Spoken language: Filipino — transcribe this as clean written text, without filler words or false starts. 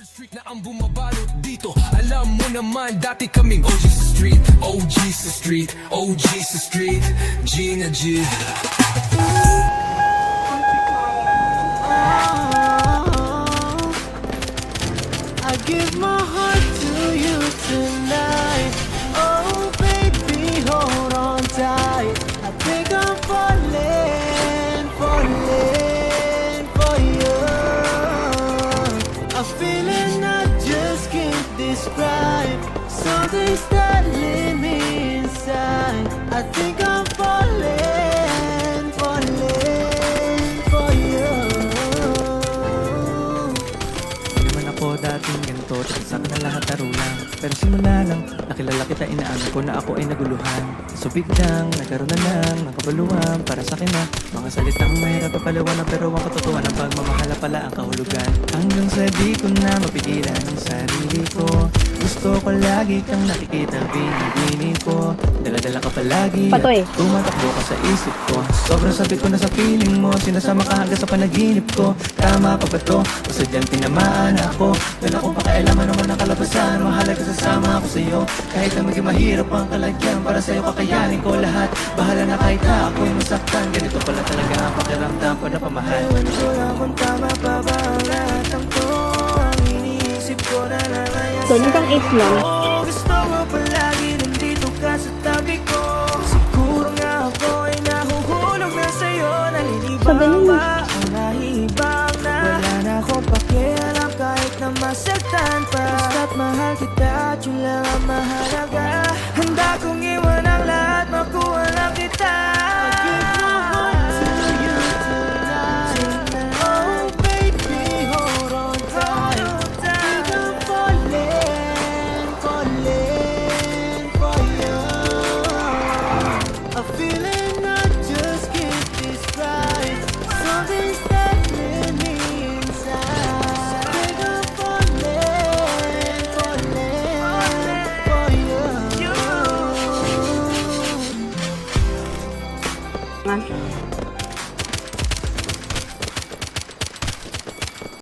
Street na ang bumabalot dito. Alam mo naman, dati kaming OG sa street, OG sa street, OG sa street, G na G. I give my heart to you tonight. Oh baby, hold on tight. I think I'm falling, falling for you. A feeling I just can't describe. Something's telling me inside. I think I'm falling, falling for you. Hindi man ako dating ganito, sa akin na lahat tarulang. Pero simula lang, nakilala kita, inaamin ko na ako ay naguluhan. So biglang, nagkaroon na lang ng kabaluhan para sa akin na mga salitang mahirap papalawanan, pero ang katotohanan ng pagmamahala pala ang kahulugan. Hanggang sa di ko na mapigilan ang sarili ko, gusto ko lagi kang nakikita, binibini ko. Dala-dala ka palagi Patoy. at tumatakbo ka sa isip ko. Sobrang sabi ko na sa feeling mo, sinasama ka hanggang sa panaginip ko. Tama pa ba to? O sadyang tinamaan ako? Dala kong pakialaman naman ang kalabasan, mahalaga sasama ako sa'yo. Kahit na maging mahirap ang kalagyan, para sa'yo kakayanin ko lahat. Bahala na kahit na ako'y masaktan, ganito pala talaga ang pakiramdam ko na pamahal. Ewan ko lang kung tama pa ba ang lahat ng to. Ang iniisip ko na lang ay So, hanggang 8 lang. oh, gusto mo palagi nandito ka sa tabi ko. Siguro nga ako ay nahuhulog na sa'yo. Nalilibang Sabi niyo. ba o nahihibang na? Wala na akong pakialam kahit na masaktan pa. Basta't mahal kita at yun lang ang mahalaga. Handa kong iwan ang lahat, makuha lang kita. Oh baby, hold on tight. Think I'm falling, falling for you. A feeling I just can't describe. Something's telling me inside. Think I'm falling, falling for you. Nga.